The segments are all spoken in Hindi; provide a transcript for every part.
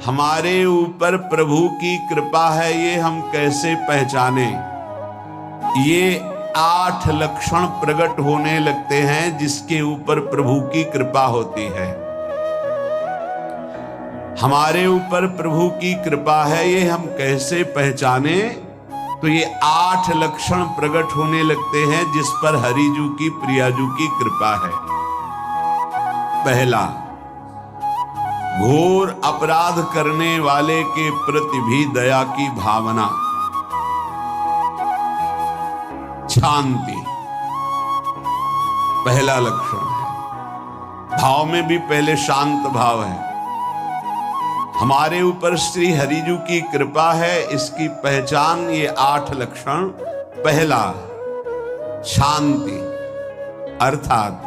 हमारे ऊपर प्रभु की कृपा है ये हम कैसे पहचाने? ये 8 लक्षण प्रकट होने लगते हैं जिसके ऊपर प्रभु की कृपा होती है। हमारे ऊपर प्रभु की कृपा है ये हम कैसे पहचाने? तो ये 8 लक्षण प्रकट होने लगते हैं जिस पर हरिजू की प्रियाजू की कृपा है। पहला, घोर अपराध करने वाले के प्रति भी दया की भावना, शांति पहला लक्षण है। भाव में भी पहले शांत भाव है। हमारे ऊपर श्री हरिजू की कृपा है, इसकी पहचान ये 8 लक्षण। पहला, शांति, अर्थात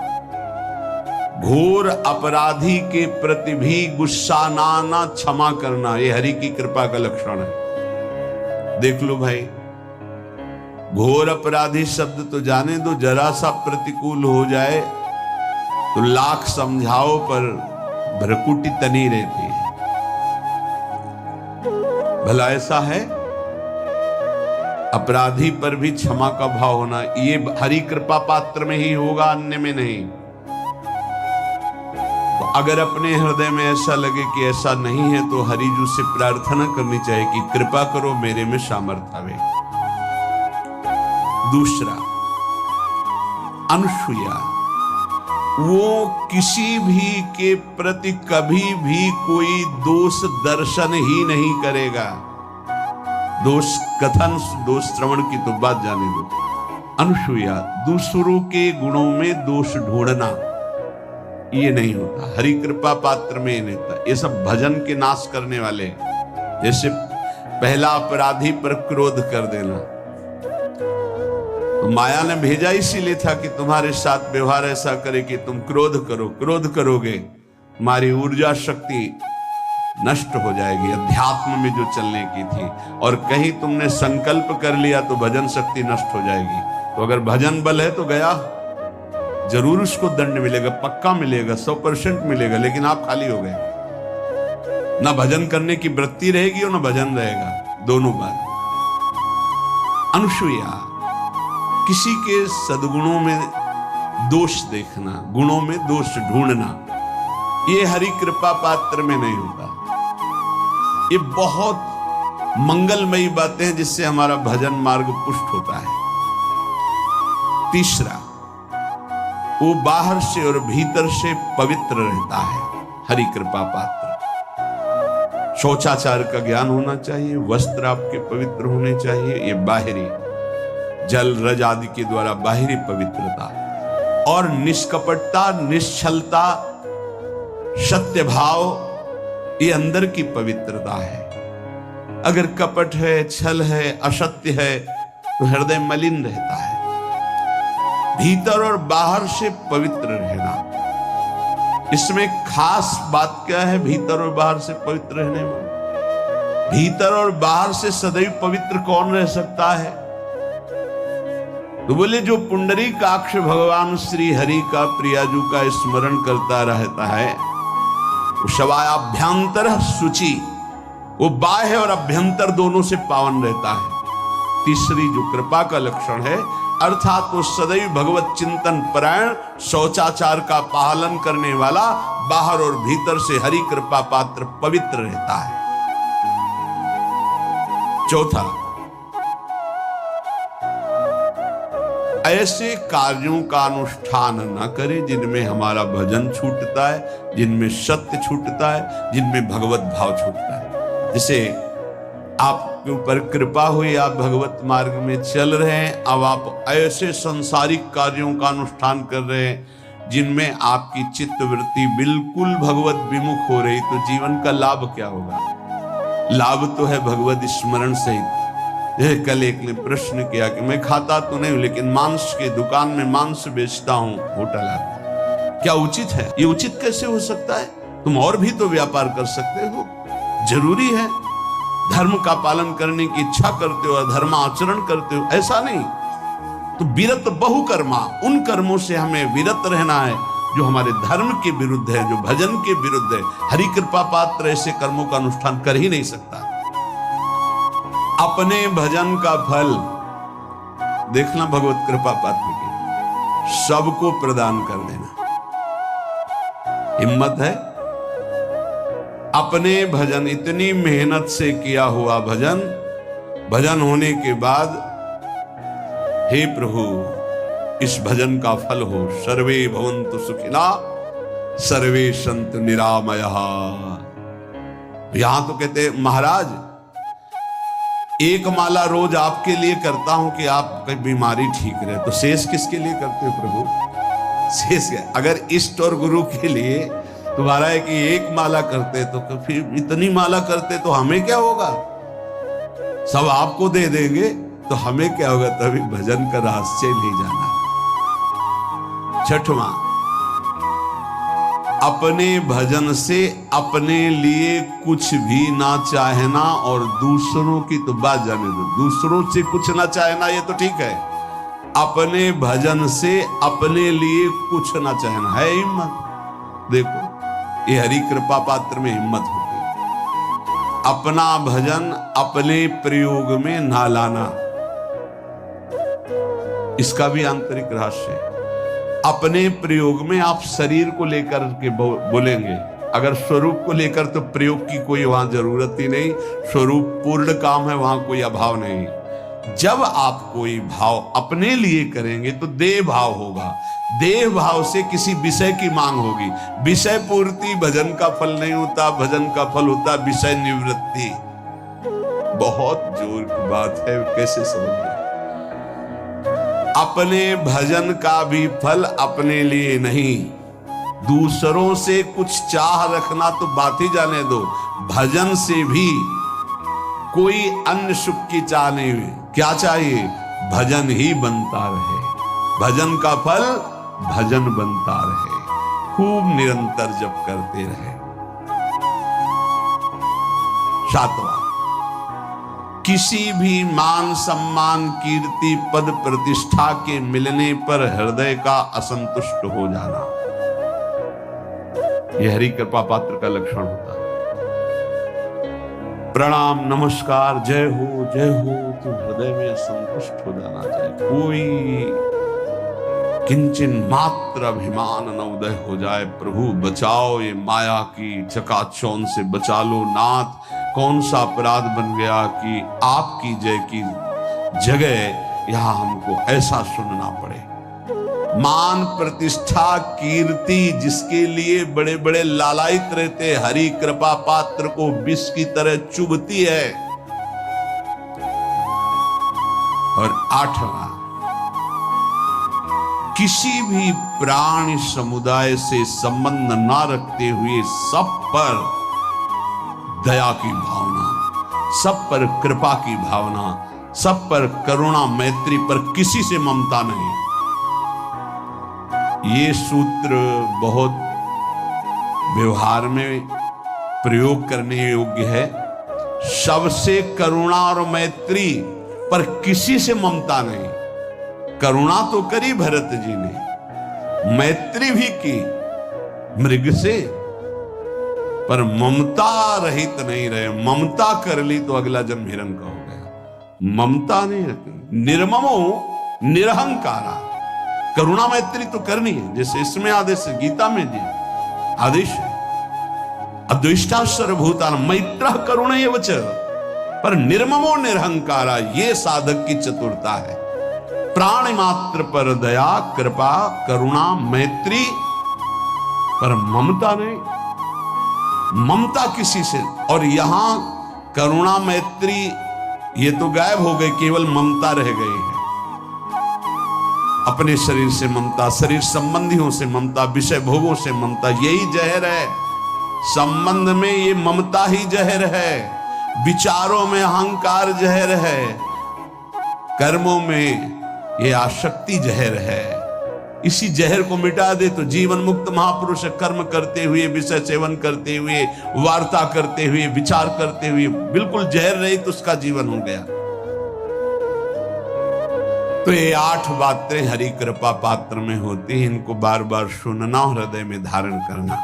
घोर अपराधी के प्रति भी गुस्सा ना क्षमा करना, ये हरि की कृपा का लक्षण है। देख लो भाई, घोर अपराधी शब्द तो जाने दो, जरा सा प्रतिकूल हो जाए तो लाख समझाओ पर भ्रकुटी तनी रहती है। भला ऐसा है? अपराधी पर भी क्षमा का भाव होना, ये हरि कृपा पात्र में ही होगा, अन्य में नहीं। तो अगर अपने हृदय में ऐसा लगे कि ऐसा नहीं है तो हरिजू से प्रार्थना करनी चाहिए कि कृपा करो, मेरे में सामर्थ्य आवे। दूसरा, अनुसूया, वो किसी भी के प्रति कभी भी कोई दोष दर्शन ही नहीं करेगा। दोष कथन, दोष श्रवण की तो बात जाने दो। अनुसूया, दूसरों के गुणों में दोष ढूंढना ये नहीं होता, हरि कृपा पात्र में नहीं होता। ये सब भजन के नाश करने वाले, जैसे पहला अपराधी पर क्रोध कर देना, तो माया ने भेजा इसीलिए था कि तुम्हारे साथ व्यवहार ऐसा करे कि तुम क्रोध करो। क्रोध करोगे तुम्हारी ऊर्जा शक्ति नष्ट हो जाएगी, अध्यात्म में जो चलने की थी। और कहीं तुमने संकल्प कर लिया तो भजन शक्ति नष्ट हो जाएगी। तो अगर भजन बल है तो गया, जरूर उसको दंड मिलेगा, पक्का मिलेगा, 100% मिलेगा, लेकिन आप खाली हो गए। ना भजन करने की वृत्ति रहेगी और ना भजन रहेगा, दोनों बात। अनुसूया, किसी के सद्गुणों में दोष देखना, गुणों में दोष ढूंढना, ये हरि कृपा पात्र में नहीं होता। ये बहुत मंगलमयी बातें हैं जिससे हमारा भजन मार्ग पुष्ट होता है। तीसरा, वो बाहर से और भीतर से पवित्र रहता है, हरि कृपा पात्र। शौचाचार का ज्ञान होना चाहिए, वस्त्र आपके पवित्र होने चाहिए, ये बाहरी जल रज आदि के द्वारा बाहरी पवित्रता। और निष्कपटता, निश्चलता, सत्य भाव, ये अंदर की पवित्रता है। अगर कपट है, छल है, असत्य है तो हृदय मलिन रहता है। भीतर और बाहर से पवित्र रहना, इसमें खास बात क्या है? भीतर और बाहर से पवित्र रहने में, भीतर और बाहर से सदैव पवित्र कौन रह सकता है? तो बोले जो पुंडरीकाक्ष भगवान श्री हरि का प्रियाजू का स्मरण करता रहता है, शवायाभ्यंतर शुचि, वो बाह्य और अभ्यंतर दोनों से पावन रहता है। तीसरी जो कृपा का लक्षण है, अर्थात वो सदैव भगवत चिंतन परायण, शौचाचार का पालन करने वाला, बाहर और भीतर से हरि कृपा पात्र पवित्र रहता है। चौथा, ऐसे कार्यों का अनुष्ठान न करें जिनमें हमारा भजन छूटता है, जिनमें सत्य छूटता है, जिनमें भगवत भाव छूटता है। जैसे आपके ऊपर कृपा हुई, आप भगवत मार्ग में चल रहे हैं, अब आप ऐसे सांसारिक कार्यों का अनुष्ठान कर रहे हैं जिनमें आपकी चित्तवृत्ति बिल्कुल भगवत विमुख हो रही, तो जीवन का लाभ क्या होगा? लाभ तो है भगवत स्मरण सहित। कल एक ने प्रश्न किया कि मैं खाता तो नहीं हूं लेकिन मांस की दुकान में मांस बेचता हूं, होटल आता, क्या उचित है? ये उचित कैसे हो सकता है? तुम और भी तो व्यापार कर सकते हो। जरूरी है धर्म का पालन करने की इच्छा करते हो, धर्म आचरण करते हो, ऐसा नहीं। तो विरत बहुकर्मा, उन कर्मों से हमें विरत रहना है जो हमारे धर्म के विरुद्ध है, जो भजन के विरुद्ध है। हरि कृपा पात्र ऐसे कर्मों का अनुष्ठान कर ही नहीं सकता। अपने भजन का फल देखना भगवत कृपा पात्र की, सबको प्रदान कर देना। हिम्मत है? अपने भजन, इतनी मेहनत से किया हुआ भजन, भजन होने के बाद हे प्रभु इस भजन का फल हो, सर्वे भवन्तु सुखिना सर्वे सन्तु निरामयः। यहां तो कहते हैं महाराज एक माला रोज आपके लिए करता हूं कि आपकी बीमारी ठीक रहे, तो शेष किसके लिए करते हो प्रभु? शेष अगर इष्ट और गुरु के लिए तुम्हारा है कि एक माला करते तो फिर इतनी माला करते तो हमें क्या होगा? सब आपको दे देंगे तो हमें क्या होगा? तभी भजन का रहस्य ले जाना। छठवां, अपने भजन से अपने लिए कुछ भी ना चाहना और दूसरों की तो बात जाने दो, दूसरों से कुछ ना चाहना ये तो ठीक है, अपने भजन से अपने लिए कुछ ना चाहना है हिम्मत। देखो ये हरि कृपा पात्र में हिम्मत होती है। अपना भजन अपने प्रयोग में ना लाना, इसका भी आंतरिक रहस्य है। अपने प्रयोग में आप शरीर को लेकर के बोलेंगे, अगर स्वरूप को लेकर तो प्रयोग की कोई वहां जरूरत ही नहीं, स्वरूप पूर्ण काम है, वहां कोई अभाव नहीं। जब आप कोई भाव अपने लिए करेंगे तो देह भाव होगा, देह भाव से किसी विषय की मांग होगी। विषय पूर्ति भजन का फल नहीं होता, भजन का फल होता विषय निवृत्ति। बहुत जोर की बात है, कैसे समझ? अपने भजन का भी फल अपने लिए नहीं, दूसरों से कुछ चाह रखना तो बात ही जाने दो, भजन से भी कोई अन्य सुख की चाह नहीं। क्या चाहिए? भजन ही बनता रहे, भजन का फल भजन बनता रहे, खूब निरंतर जप करते रहे। सातवां, किसी भी मान सम्मान कीर्ति पद प्रतिष्ठा के मिलने पर हृदय का असंतुष्ट हो जाना, यह हरि कृपा पात्र का लक्षण होता है। प्रणाम नमस्कार जय हो तो हृदय में असंतुष्ट हो जाना चाहिए। कोई किंचन मात्र अभिमान न उदय हो जाए। प्रभु बचाओ, ये माया की चकाचौंध से बचा लो नाथ। कौन सा अपराध बन गया कि आपकी जय की जगह यहां हमको ऐसा सुनना पड़े। मान प्रतिष्ठा कीर्ति जिसके लिए बड़े बड़े लालायित रहते, हरि कृपा पात्र को विष की तरह चुभती है। और आठवां, किसी भी प्राणी समुदाय से संबंध ना रखते हुए सब पर दया की भावना, सब पर कृपा की भावना, सब पर करुणा मैत्री, पर किसी से ममता नहीं। ये सूत्र बहुत व्यवहार में प्रयोग करने योग्य है। सबसे करुणा और मैत्री, पर किसी से ममता नहीं। करुणा तो करी भरत जी ने, मैत्री भी की मृग से, पर ममता रहित नहीं रहे। ममता कर ली तो अगला जन्म हिरण का हो गया। ममता नहीं रखी। निर्ममो निरहंकारा, करुणा मैत्री तो करनी है, जैसे इसमें आदेश है, गीता में जी आदेश है, अद्वेष्टा सर्वभूतान मैत्रः करुणैव च, पर निर्ममो निरहंकारा, ये साधक की चतुरता है। प्राणी मात्र पर दया कृपा करुणा मैत्री, पर ममता नहीं। ममता किसी से, और यहां करुणा मैत्री ये तो गायब हो गई, केवल ममता रह गई है। अपने शरीर से ममता, शरीर संबंधियों से ममता, विषय भोगों से ममता, यही जहर है। संबंध में ये ममता ही जहर है, विचारों में अहंकार जहर है, कर्मों में ये आसक्ति जहर है। इसी जहर को मिटा दे तो जीवन मुक्त महापुरुष कर्म करते हुए, विषय सेवन करते हुए, वार्ता करते हुए, विचार करते हुए, बिल्कुल जहर रहित उसका जीवन हो गया। तो ये 8 बातें हरि कृपा पात्र में होती हैं, इनको बार बार सुनना और हृदय में धारण करना।